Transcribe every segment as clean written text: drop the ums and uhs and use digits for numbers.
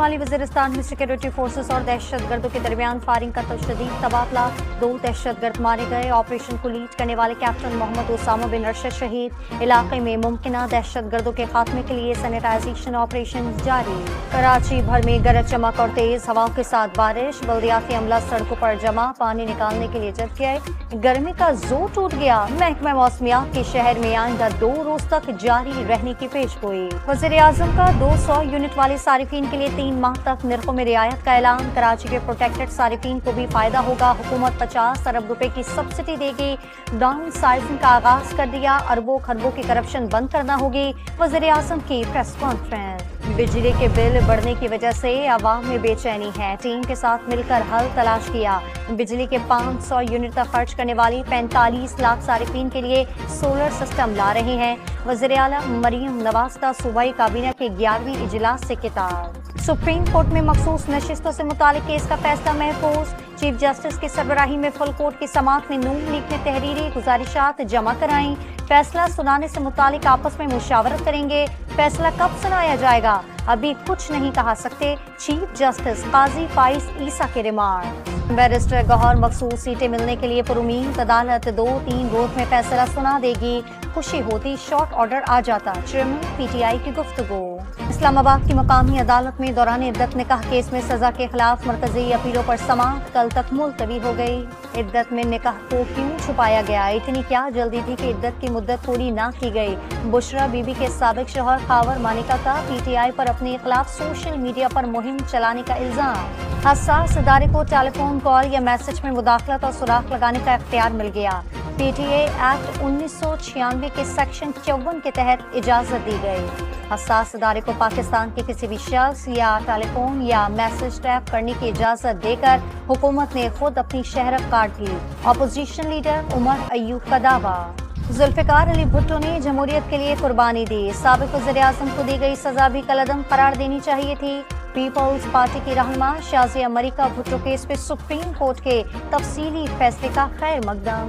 شمالی وزیرستان میں security forces اور دہشت گردوں کے درمیان فائرنگ کا تشدید تبادلہ، 2 دہشت گرد مارے گئے۔ آپریشن کو لیڈ کرنے والے کیپٹن محمد اسامہ بن رشد شہید۔ علاقے میں ممکنہ دہشت گردوں کے خاتمے کے لیے سینیٹائزیشن آپریشن جاری۔ کراچی بھر میں گرج چمک اور تیز ہوا کے ساتھ بارش، بلدیاتی عملہ سڑکوں پر جمع، پانی نکالنے کے لیے جٹ گئے۔ گرمی کا زور ٹوٹ گیا، محکمہ موسمیات کے شہر میں آئندہ 2 روز تک جاری رہنے کی پیش گوئی۔ وزیر اعظم کا 200 یونٹ والے صارفین کے لیے 3 ماہ تک نرخوں میں رعایت کا اعلان۔ کراچی کے پروٹیکٹڈ صارفین کو بھی فائدہ ہوگا، حکومت 50 ارب روپے کی سبسڈی دے گی۔ ڈاؤن سائزنگ کا آغاز کر دیا، اربوں خربوں کی کرپشن بند کرنا ہوگی، وزیر اعظم کی پریس کانفرنس۔ بجلی کے بل بڑھنے کی وجہ سے عوام میں بے چینی ہے، ٹیم کے ساتھ مل کر حل تلاش کیا۔ بجلی کے 500 یونٹ تک خرچ کرنے والی 45 لاکھ صارفین کے لیے سولر سسٹم لا رہے ہیں۔ وزیر اعلیٰ مریم نواز کا صوبائی کابینہ کے 11ویں اجلاس سے خطاب۔ سپریم کورٹ میں مخصوص نشستوں سے متعلق کیس کا فیصلہ محفوظ، چیف جسٹس کی سربراہی میں فل کورٹ کی سماعت میں نون لیگ نے تحریری گزارشات جمع کرائیں۔ فیصلہ سنانے سے متعلق آپس میں مشاورت کریں گے، فیصلہ کب سنایا جائے گا ابھی کچھ نہیں کہا سکتے، چیف جسٹس قاضی فائز عیسیٰ کے ریمارک۔ بیرسٹر گوہر مخصوص سیٹیں ملنے کے لیے پرامید، عدالت 2-3 روز میں فیصلہ سنا دے گی، خوشی ہوتی شارٹ آرڈر آ جاتا، چیئرمین پی ٹی آئی کی گفتگو۔ اسلام آباد کی مقامی عدالت میں دوران عدت نکاح کیس میں سزا کے خلاف مرکزی اپیلوں پر سماعت کل تک ملتوی ہو گئی۔ عدت میں نکاح کو کیوں چھپایا گیا، اتنی کیا جلدی تھی کہ عدت کی مدت پوری نہ کی گئی؟ بشرا بی بی کے سابق شوہر خاور مانیکا کا پی ٹی آئی پر اپنے خلاف سوشل میڈیا پر مہم چلانے کا الزام۔ حساس ادارے کو ٹیلی فون کال یا میسج میں مداخلت اور سراغ لگانے کا اختیار مل گیا۔ پی ٹی اے ایکٹ 1996 کے سیکشن 54 کے تحت اجازت دی گئی۔ حساس ادارے کو پاکستان کے کسی بھی شخص یا ٹیلی فون یا میسج ٹیپ کرنے کی اجازت دے کر حکومت نے خود اپنی شہرت کاٹ لی، اپوزیشن لیڈر عمر ایوب کا دعویٰ۔ ذوالفقار علی بھٹو نے جمہوریت کے لیے قربانی دی، سابق وزیر اعظم کو دی گئی سزا بھی کالعدم قرار دینی چاہیے تھی۔ پیپلز پارٹی کی رہنما شازیہ مریکا بھٹو کیس پہ سپریم کورٹ کے تفصیلی فیصلے کا خیر مقدم۔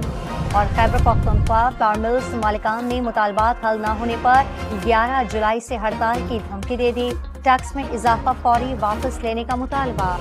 اور خیبر پختونخوا فلاور ملز مالکان نے مطالبات حل نہ ہونے پر 11 جولائی سے ہڑتال کی دھمکی دے دی، ٹیکس میں اضافہ فوری واپس لینے کا مطالبہ۔